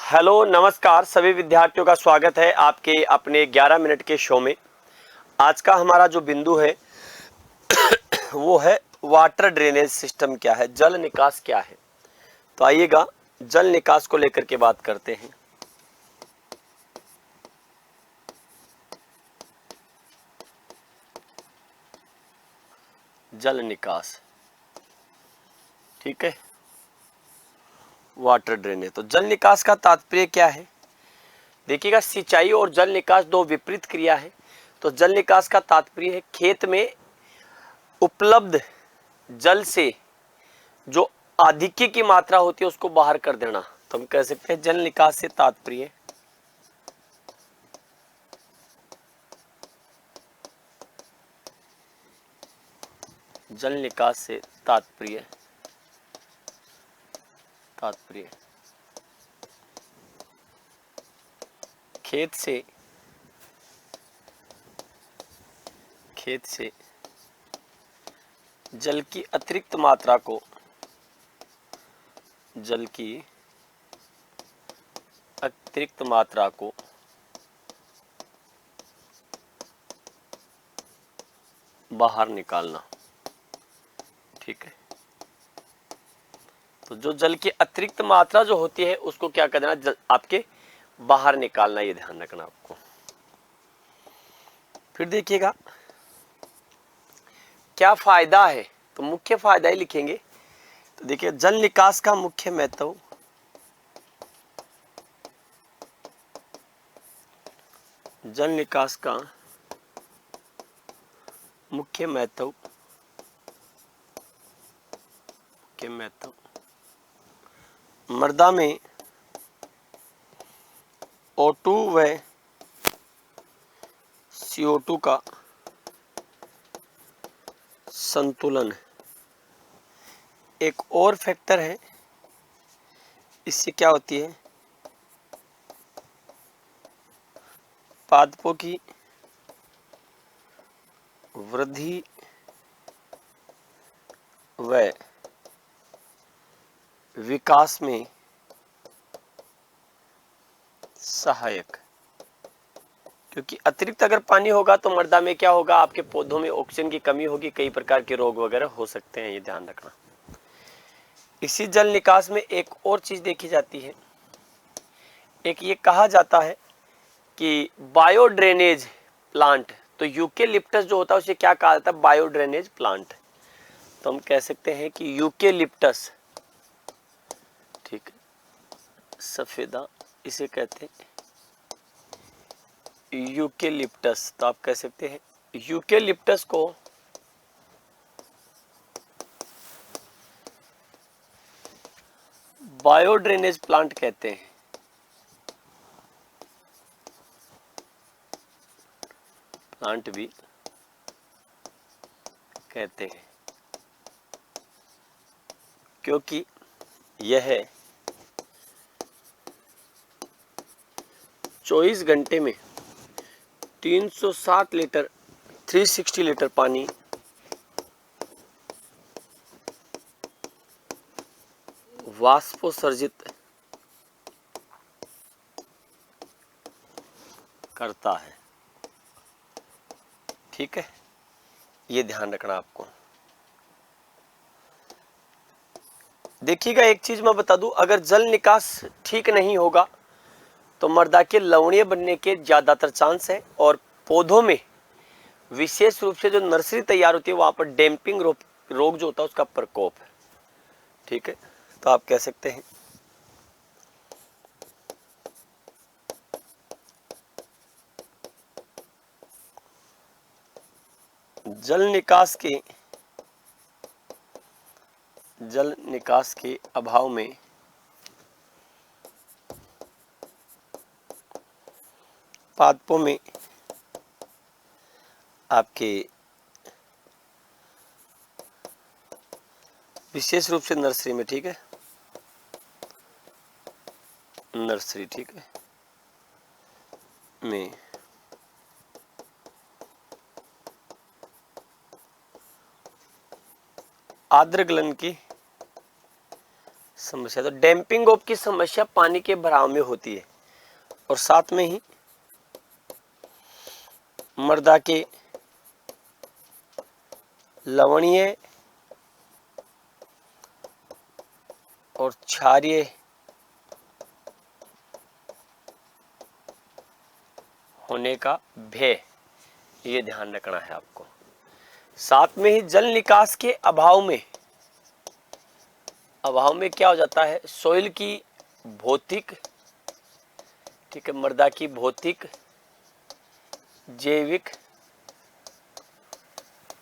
Hello नमस्कार सभी विद्यार्थियों का स्वागत है आपके अपने 11 मिनट के शो में। आज का हमारा जो बिंदु है वो है वाटर ड्रेनेज सिस्टम क्या है, जल निकास क्या है। तो आइएगा जल निकास को लेकर के बात करते हैं। जल निकास, ठीक है, वाटर ड्रेनेज। तो जल निकास का तात्पर्य क्या है? देखिएगा, सिंचाई और जल निकास दो विपरीत क्रिया है। तो जल निकास का तात्पर्य है खेत में उपलब्ध जल से जो आधिक्य की मात्रा होती है उसको बाहर कर देना। तो हम कह सकते हैं जल निकास से तात्पर्य जल निकास से तात्पर्य खेत से जल की अतिरिक्त मात्रा को बाहर निकालना, ठीक है। तो जो जल की अतिरिक्त मात्रा जो होती है उसको क्या कर देना, आपके बाहर निकालना, ये ध्यान रखना आपको। फिर देखिएगा क्या फायदा है, तो मुख्य फायदा ही लिखेंगे। तो देखिए जल निकास का मुख्य महत्व, जल निकास का मुख्य महत्व मृदा में O2 व CO2 का संतुलन एक और फैक्टर है। इससे क्या होती है, पादपों की वृद्धि व विकास में सहायक। क्योंकि अतिरिक्त अगर पानी होगा तो मृदा में क्या होगा, आपके पौधों में ऑक्सीजन की कमी होगी, कई प्रकार के रोग वगैरह हो सकते हैं, ये ध्यान रखना। इसी जल निकास में एक और चीज देखी जाती है, एक ये कहा जाता है कि बायो ड्रेनेज प्लांट। तो यूकेलिप्टस जो होता है उसे क्या कहा जाता है, बायो ड्रेनेज प्लांट। तो हम कह सकते हैं कि यूकेलिप्टस, ठीक है, सफेदा इसे कहते हैं यूकेलिप्टस। तो आप कह सकते हैं यूकेलिप्टस को बायो ड्रेनेज प्लांट कहते हैं, प्लांट भी कहते हैं, क्योंकि यह 24 घंटे में 360 लीटर 360 लीटर पानी वाष्पोत्सर्जित करता है, ठीक है, ये ध्यान रखना आपको। देखिएगा एक चीज मैं बता दूं, अगर जल निकास ठीक नहीं होगा तो मृदा के लवणीय बनने के ज्यादातर चांस है, और पौधों में विशेष रूप से जो नर्सरी तैयार होती है वहां पर डैम्पिंग रोग जो होता है उसका प्रकोप है, ठीक है। तो आप कह सकते हैं जल निकास के अभाव में पादपों में आपके विशेष रूप से नर्सरी में, ठीक है, नर्सरी, ठीक है, में आर्द्र गलन की समस्या, तो डैम्पिंग ऑफ की समस्या पानी के भराव में होती है और साथ में ही मृदा के लवणीय और क्षारीय होने का भय, ये ध्यान रखना है आपको। साथ में ही जल निकास के अभाव में क्या हो जाता है, सोइल की भौतिक, ठीक है, मृदा की भौतिक, जैविक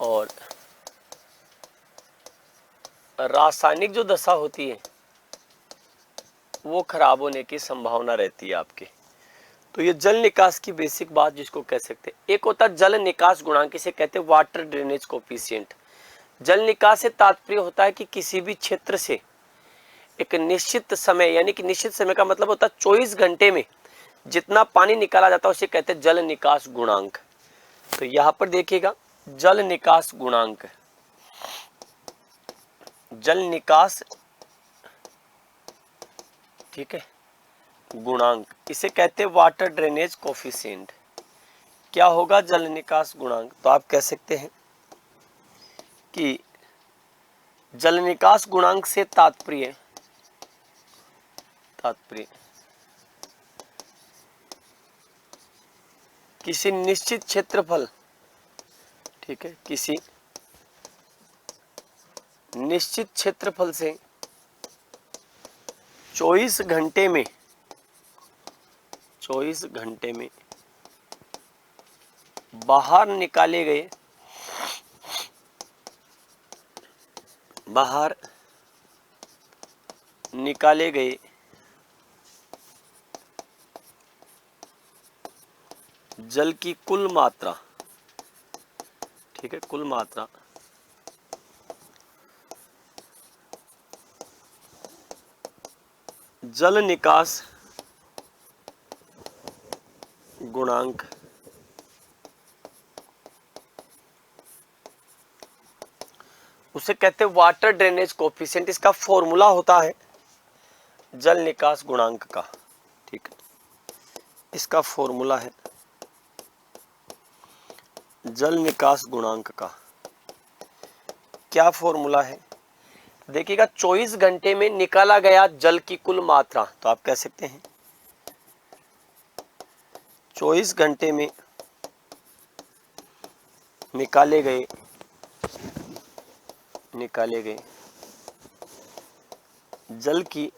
और रासायनिक जो दशा होती है वो खराब होने की संभावना रहती है आपके। तो ये जल निकास की बेसिक बात जिसको कह सकते हैं। एक होता है जल निकास गुणांक, इसे कहते हैं वाटर ड्रेनेज कोफिशिएंट। जल निकास से तात्पर्य होता है कि किसी भी क्षेत्र से एक निश्चित समय, यानी कि निश्चित समय का मतलब होता है 24 घंटे में जितना पानी निकाला जाता है उसे कहते हैं जल निकास गुणांक। तो यहां पर देखिएगा जल निकास गुणांक, जल निकास, ठीक है, गुणांक, इसे कहते हैं वाटर ड्रेनेज कोफिशिएंट। क्या होगा जल निकास गुणांक, तो आप कह सकते हैं कि जल निकास गुणांक से तात्पर्य किसी निश्चित क्षेत्रफल, ठीक है, किसी निश्चित क्षेत्रफल से 24 घंटे में बाहर निकाले गए जल की कुल मात्रा, ठीक है, कुल मात्रा जल निकास गुणांक उसे कहते हैं वाटर ड्रेनेज कोफिशिएंट। इसका फॉर्मूला होता है जल निकास गुणांक का, ठीक है, इसका फॉर्मूला है जल निकास गुणांक का। क्या फॉर्मूला है, देखिएगा 24 घंटे में निकाला गया जल की कुल मात्रा, तो आप कह सकते हैं 24 घंटे में निकाले गए जल की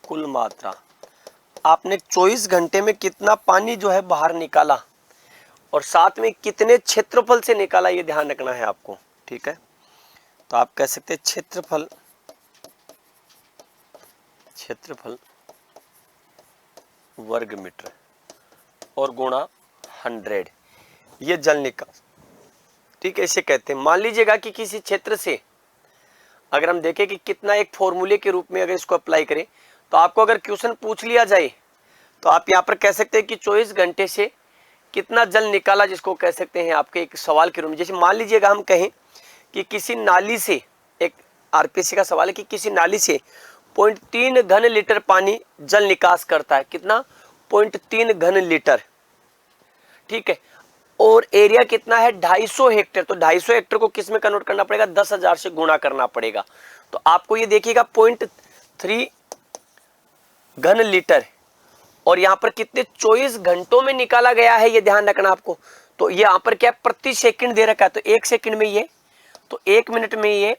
कुल मात्रा। आपने 24 घंटे में कितना पानी जो है बाहर निकाला और साथ में कितने क्षेत्रफल से निकाला, ये ध्यान रखना है आपको, ठीक है। तो आप कह सकते हैं क्षेत्रफल वर्ग मीटर और गुणा 100, ये जल निकास, ठीक है, इसे कहते हैं। मान लीजिएगा कि किसी क्षेत्र से अगर हम देखें कि कितना, एक फॉर्मूले के रूप में अगर इसको अप्लाई करें, तो आपको अगर क्वेश्चन पूछ लिया जाए तो आप यहाँ पर कह सकते हैं कि 24 घंटे से कितना जल निकाला, जिसको कह सकते हैं आपके एक सवाल के रूप में। जैसे मान लीजिएगा हम कहें कि किसी नाली से, एक आरपीसी का सवाल है कि किसी नाली से 0.3 घन लीटर पानी जल निकास करता है, कितना, 0.3 घन लीटर, ठीक है, और एरिया कितना है 250 हेक्टेयर। तो 250 हेक्टेयर को किस में कन्वर्ट करना पड़ेगा, 10,000 से गुणा करना पड़ेगा। तो आपको ये देखिएगा 0.3 घन लीटर और यहाँ पर कितने 24 घंटों में निकाला गया है, ये ध्यान रखना आपको। तो यहाँ पर क्या प्रति सेकंड दे रखा है, तो 1 सेकंड में ये, तो 1 मिनट में ये,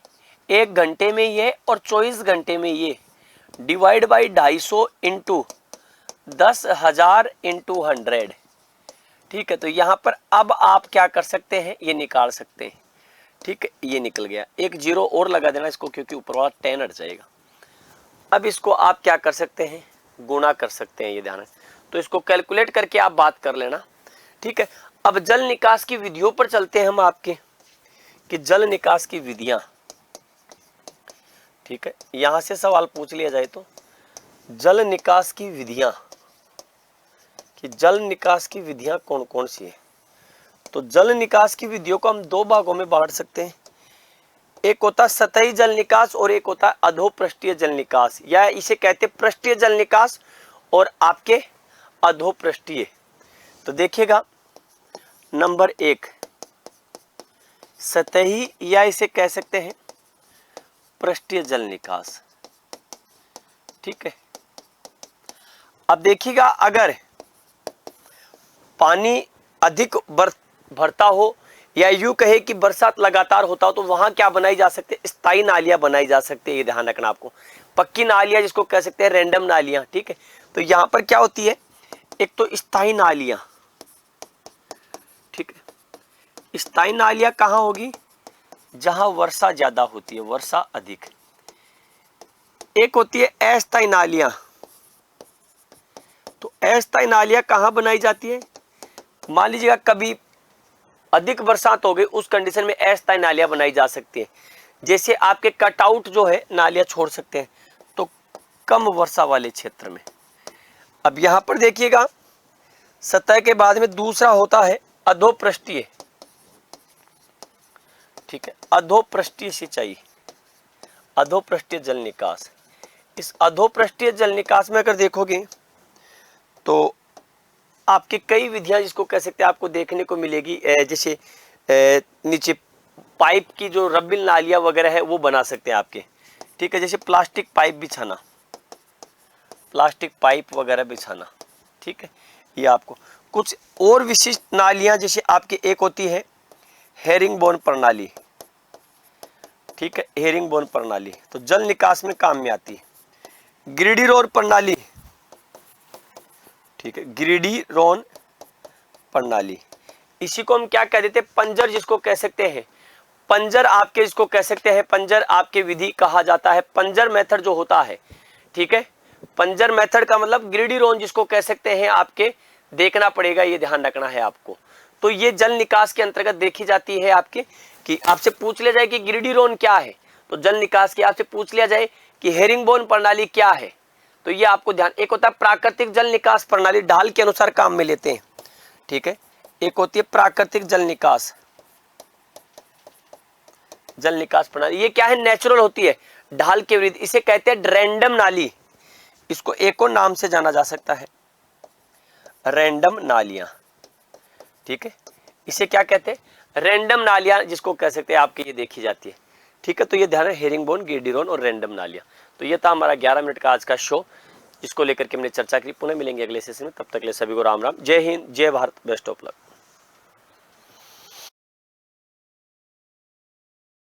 1 घंटे में ये और 24 घंटे में ये, डिवाइड बाई 250 इंटू 10,000 इंटू 100, ठीक है। तो यहाँ पर अब आप क्या कर सकते हैं, ये निकाल सकते हैं, ठीक है, ये निकल गया। एक जीरो और लगा देना इसको क्योंकि ऊपर वाला 10 हट जाएगा। अब इसको आप क्या कर सकते हैं, गुणा कर सकते हैं, ये ध्यान है। तो इसको कैलकुलेट करके आप बात कर लेना, ठीक है। अब जल निकास की विधियों पर चलते हैं हम आपके, कि जल निकास की विधियां, ठीक है, यहां से सवाल पूछ लिया जाए तो जल निकास की विधियां, कि जल निकास की विधियां कौन कौन सी है। तो जल निकास की विधियों को हम 2 भागों में बांट सकते हैं। एक होता सतही जल निकास और एक होता है अधोपृष्ठीय जल निकास, या इसे कहते हैं पृष्ठीय जल निकास और आपके अधोपृष्ठीय। तो देखिएगा, नंबर 1 सतही या इसे कह सकते हैं पृष्ठीय जल निकास। ठीक है, अब देखिएगा, अगर पानी अधिक भरता हो या यूं कहे कि बरसात लगातार होता हो तो वहां क्या बनाई जा सकती है, स्थायी नालियां बनाई जा सकती है। ये ध्यान रखना आपको, पक्की नालियां जिसको कह सकते हैं रैंडम नालियां। ठीक है, तो यहां पर क्या होती है, एक तो स्थायी नालियां। ठीक है, स्थायी नालियां कहां होगी, जहां वर्षा ज्यादा होती है, वर्षा अधिक। एक होती है अस्थायी नालियां। तो अस्थायी नालियां कहां बनाई जाती है, मान लीजिएगा कभी अधिक बरसात हो गई, उस कंडीशन में अस्थायी नालियां बनाई जा सकती है। जैसे आपके कटआउट जो है नालियां छोड़ सकते हैं, तो कम वर्षा वाले क्षेत्र में। अब यहां पर देखिएगा, सतह के बाद में दूसरा होता है अधोपृष्ठीय। ठीक है, अधोपृष्ठीय सिंचाई, अधोपृष्ठीय जल निकास। इस अधोपृष्ठीय जल निकास में अगर देखोगे तो आपके कई विधियां जिसको कह सकते हैं आपको देखने को मिलेगी। जैसे नीचे पाइप की जो रब्बिल नालियां वगैरह है वो बना सकते हैं आपके। ठीक है, जैसे प्लास्टिक पाइप बिछाना, प्लास्टिक पाइप वगैरह बिछाना। ठीक है, ये आपको कुछ और विशिष्ट नालियां, जैसे आपकी एक होती है हेरिंगबोन प्रणाली। ठीक है, हेरिंगबोन प्रणाली तो जल निकास में काम में आती है। ग्रिडिरोन प्रणाली। ठीक है, ग्रिडिरोन प्रणाली, इसी को हम क्या कह देते हैं, पंजर जिसको कह सकते हैं। पंजर आपके इसको कह सकते हैं, पंजर आपके विधि कहा जाता है, पंजर मेथड जो होता है। ठीक है, पंजर मेथड का मतलब ग्रिडिरोन जिसको कह सकते हैं आपके, देखना पड़ेगा, ये ध्यान रखना है आपको। तो ये जल निकास के अंतर्गत देखी जाती है आपके, कि आपसे पूछ लिया जाए कि ग्रिडिरोन क्या है, तो जल निकास की आपसे पूछ लिया जाए कि हेरिंगबोन प्रणाली क्या है, तो ये आपको ध्यान। एक होता है प्राकृतिक जल निकास प्रणाली, ढाल के अनुसार काम में लेते हैं। ठीक है, एक होती है प्राकृतिक जल निकास, जल निकास प्रणाली। ये क्या है, नेचुरल होती है, ढाल के विरुद्ध, इसे कहते हैं रैंडम नाली। इसको एक और नाम से जाना जा सकता है, रैंडम नालियां। ठीक है, इसे क्या कहते हैं, रैंडम नालियां जिसको कह सकते हैं आपके, ये देखी जाती है। ठीक है, तो ये ध्यान है, हेरिंगबोन, ग्रिडिरोन और रैंडम नालियां। तो ये था हमारा 11 मिनट का आज का शो, जिसको लेकर के हमने चर्चा की। पुनः मिलेंगे अगले सेशन में, तब तक के लिए सभी को राम राम, जय हिंद, जय भारत, बेस्ट ऑफ लक।